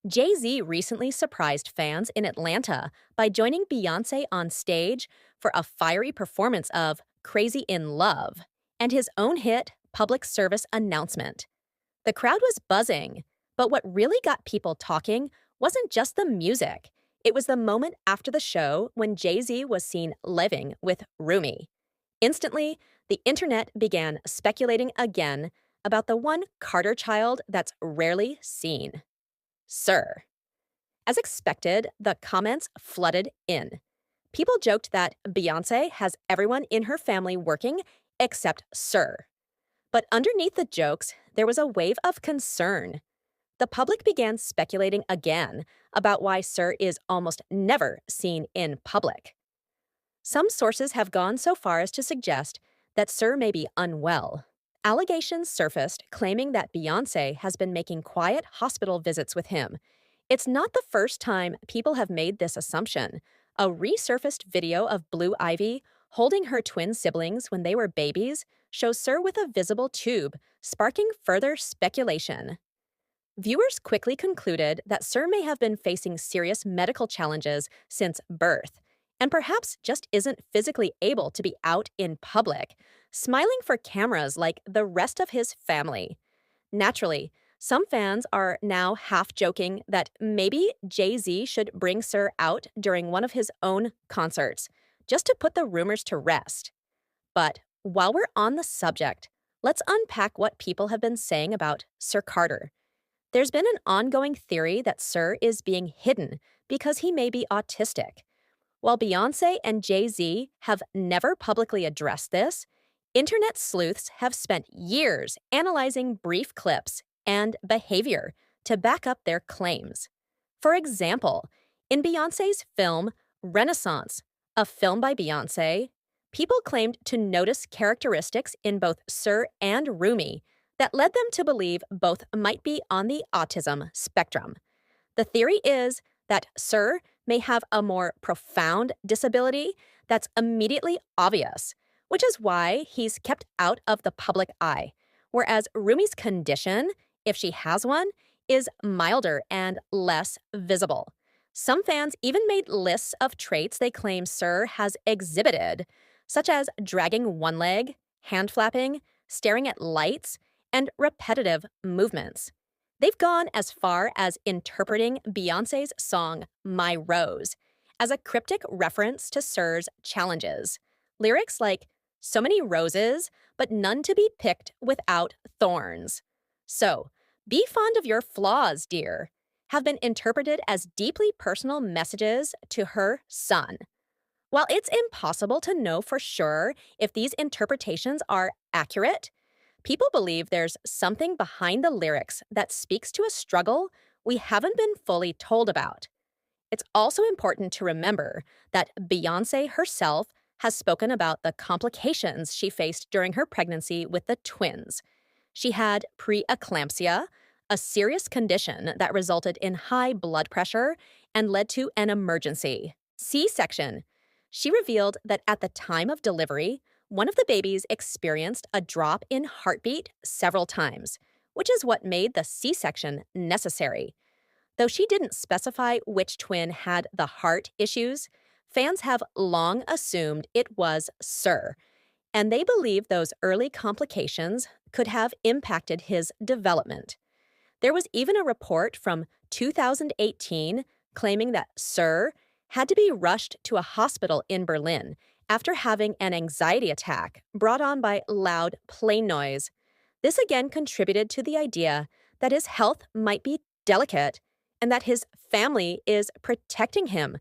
Jay-Z recently surprised fans in Atlanta by joining Beyoncé on stage for a fiery performance of Crazy in Love and his own hit public service announcement. The crowd was buzzing, but what really got people talking wasn't just the music. It was the moment after the show when Jay-Z was seen living with Rumi. Instantly, the internet began speculating again about the one Carter child that's rarely seen. Sir. As expected, the comments flooded in. People joked that Beyoncé has everyone in her family working except Sir. But underneath the jokes, there was a wave of concern. The public began speculating again about why Sir is almost never seen in public. Some sources have gone so far as to suggest that Sir may be unwell. Allegations surfaced claiming that Beyoncé has been making quiet hospital visits with him. It's not the first time people have made this assumption. A resurfaced video of Blue Ivy holding her twin siblings when they were babies shows Sir with a visible tube, sparking further speculation. Viewers quickly concluded that Sir may have been facing serious medical challenges since birth, and perhaps just isn't physically able to be out in public, smiling for cameras like the rest of his family. Naturally, some fans are now half joking that maybe Jay-Z should bring Sir out during one of his own concerts, just to put the rumors to rest. But while we're on the subject, let's unpack what people have been saying about Sir Carter. There's been an ongoing theory that Sir is being hidden because he may be autistic. While Beyoncé and Jay-Z have never publicly addressed this, internet sleuths have spent years analyzing brief clips and behavior to back up their claims. For example, in Beyoncé's film Renaissance, a film by Beyoncé, people claimed to notice characteristics in both Sir and Rumi that led them to believe both might be on the autism spectrum. The theory is that Sir may have a more profound disability that's immediately obvious, which is why he's kept out of the public eye, whereas Rumi's condition, if she has one, is milder and less visible. Some fans even made lists of traits they claim Sir has exhibited, such as dragging one leg, hand flapping, staring at lights, and repetitive movements. They've gone as far as interpreting Beyoncé's song My Rose as a cryptic reference to Sir's challenges. Lyrics like, "So many roses, but none to be picked without thorns." So, be fond of your flaws, dear, have been interpreted as deeply personal messages to her son. While it's impossible to know for sure if these interpretations are accurate, people believe there's something behind the lyrics that speaks to a struggle we haven't been fully told about. It's also important to remember that Beyoncé herself has spoken about the complications she faced during her pregnancy with the twins. She had preeclampsia, a serious condition that resulted in high blood pressure and led to an emergency C-section. She revealed that at the time of delivery, one of the babies experienced a drop in heartbeat several times, which is what made the C-section necessary. Though she didn't specify which twin had the heart issues, fans have long assumed it was Sir, and they believe those early complications could have impacted his development. There was even a report from 2018 claiming that Sir had to be rushed to a hospital in Berlin after having an anxiety attack brought on by loud plane noise. This again contributed to the idea that his health might be delicate and that his family is protecting him.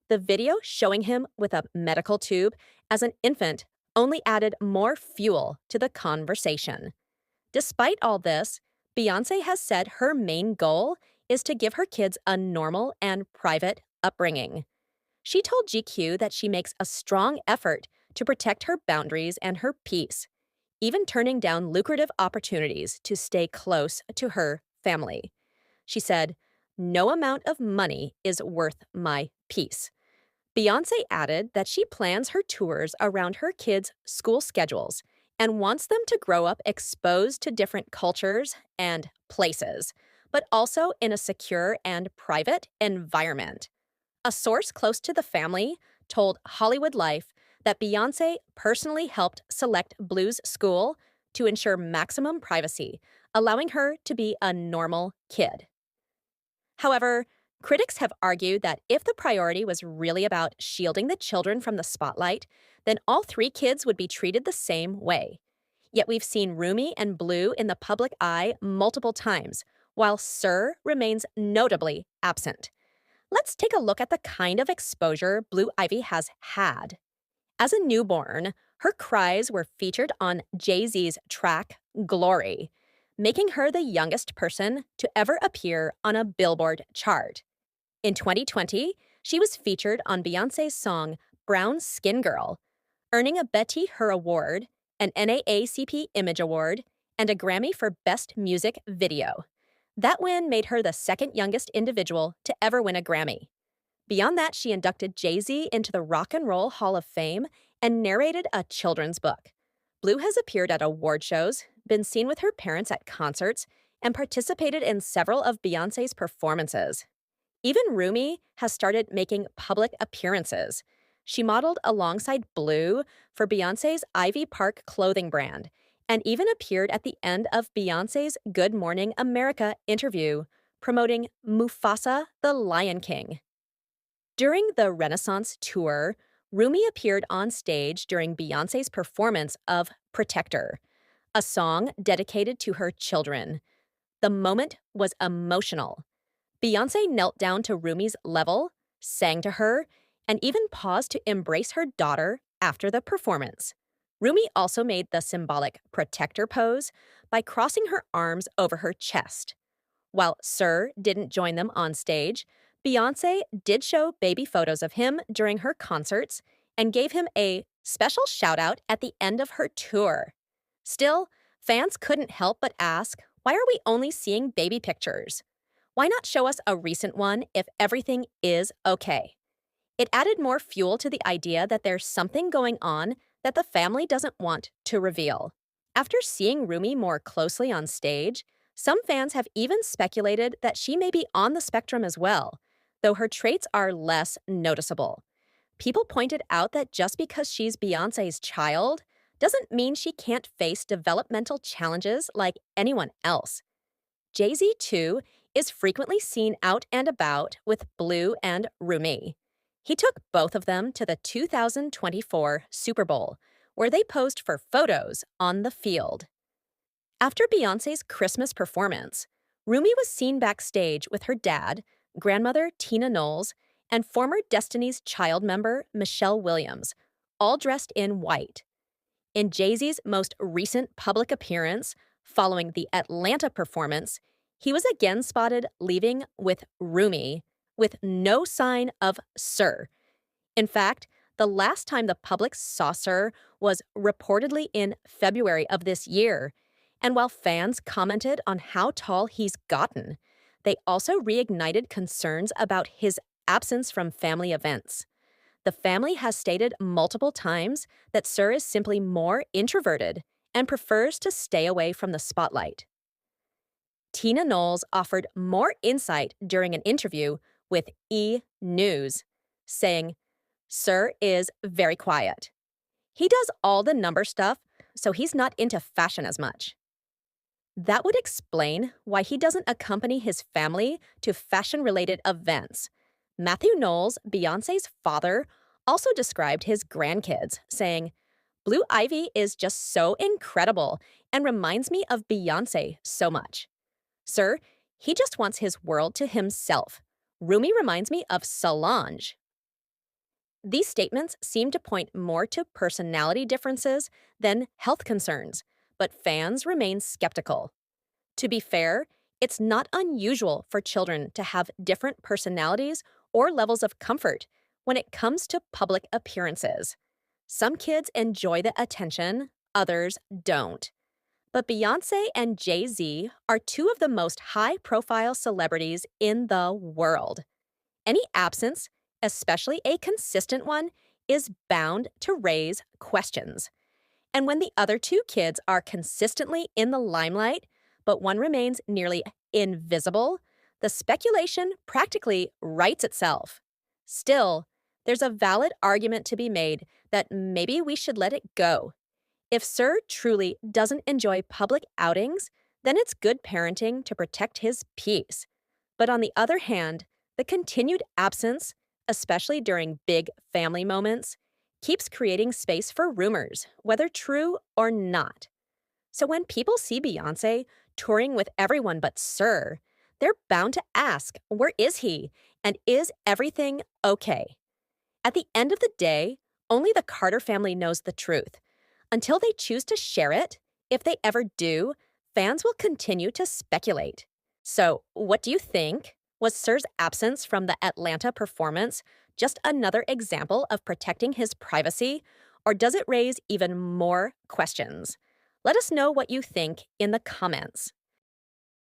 The video showing him with a medical tube as an infant only added more fuel to the conversation. Despite all this, Beyoncé has said her main goal is to give her kids a normal and private upbringing. She told GQ that she makes a strong effort to protect her boundaries and her peace, even turning down lucrative opportunities to stay close to her family. She said, "No amount of money is worth my peace." Beyoncé added that she plans her tours around her kids' school schedules and wants them to grow up exposed to different cultures and places, but also in a secure and private environment. A source close to the family told Hollywood Life that Beyoncé personally helped select Blue's school to ensure maximum privacy, allowing her to be a normal kid. However, critics have argued that if the priority was really about shielding the children from the spotlight, then all three kids would be treated the same way. Yet we've seen Rumi and Blue in the public eye multiple times, while Sir remains notably absent. Let's take a look at the kind of exposure Blue Ivy has had. As a newborn, her cries were featured on Jay-Z's track Glory, making her the youngest person to ever appear on a Billboard chart. In 2020, she was featured on Beyoncé's song Brown Skin Girl, earning a Betty Her Award, an NAACP Image Award, and a Grammy for Best Music Video. That win made her the second youngest individual to ever win a Grammy. Beyond that, she inducted Jay-Z into the Rock and Roll Hall of Fame and narrated a children's book. Blue has appeared at award shows, been seen with her parents at concerts, and participated in several of Beyoncé's performances. Even Rumi has started making public appearances. She modeled alongside Blue for Beyoncé's Ivy Park clothing brand, and even appeared at the end of Beyoncé's Good Morning America interview, promoting Mufasa the Lion King. During the Renaissance tour, Rumi appeared on stage during Beyoncé's performance of Protector, a song dedicated to her children. The moment was emotional. Beyoncé knelt down to Rumi's level, sang to her, and even paused to embrace her daughter after the performance. Rumi also made the symbolic protector pose by crossing her arms over her chest. While Sir didn't join them on stage, Beyoncé did show baby photos of him during her concerts and gave him a special shout-out at the end of her tour. Still, fans couldn't help but ask, why are we only seeing baby pictures? Why not show us a recent one if everything is okay? It added more fuel to the idea that there's something going on that the family doesn't want to reveal. After seeing Rumi more closely on stage, some fans have even speculated that she may be on the spectrum as well, though her traits are less noticeable. People pointed out that just because she's Beyoncé's child doesn't mean she can't face developmental challenges like anyone else. Jay-Z, too, is frequently seen out and about with Blue and Rumi. He took both of them to the 2024 Super Bowl, where they posed for photos on the field. After Beyoncé's Christmas performance, Rumi was seen backstage with her dad, grandmother Tina Knowles, and former Destiny's Child member Michelle Williams, all dressed in white. In Jay-Z's most recent public appearance, following the Atlanta performance, he was again spotted leaving with Rumi, with no sign of Sir. In fact, the last time the public saw Sir was reportedly in February of this year, and while fans commented on how tall he's gotten, they also reignited concerns about his absence from family events. The family has stated multiple times that Sir is simply more introverted and prefers to stay away from the spotlight. Tina Knowles offered more insight during an interview with E! News, saying, "Sir is very quiet. He does all the number stuff, so he's not into fashion as much." That would explain why he doesn't accompany his family to fashion-related events. Matthew Knowles, Beyoncé's father, also described his grandkids, saying, "Blue Ivy is just so incredible and reminds me of Beyoncé so much. Sir, he just wants his world to himself. Rumi reminds me of Solange." These statements seem to point more to personality differences than health concerns, but fans remain skeptical. To be fair, it's not unusual for children to have different personalities or levels of comfort when it comes to public appearances. Some kids enjoy the attention, others don't. But Beyoncé and Jay-Z are two of the most high-profile celebrities in the world. Any absence, especially a consistent one, is bound to raise questions. And when the other two kids are consistently in the limelight, but one remains nearly invisible, the speculation practically writes itself. Still, there's a valid argument to be made that maybe we should let it go. If Sir truly doesn't enjoy public outings, then it's good parenting to protect his peace. But on the other hand, the continued absence, especially during big family moments, keeps creating space for rumors, whether true or not. So when people see Beyoncé touring with everyone but Sir, they're bound to ask, where is he? And is everything okay? At the end of the day, only the Carter family knows the truth. Until they choose to share it, if they ever do, fans will continue to speculate. So, what do you think? Was Sir's absence from the Atlanta performance just another example of protecting his privacy, or does it raise even more questions? Let us know what you think in the comments.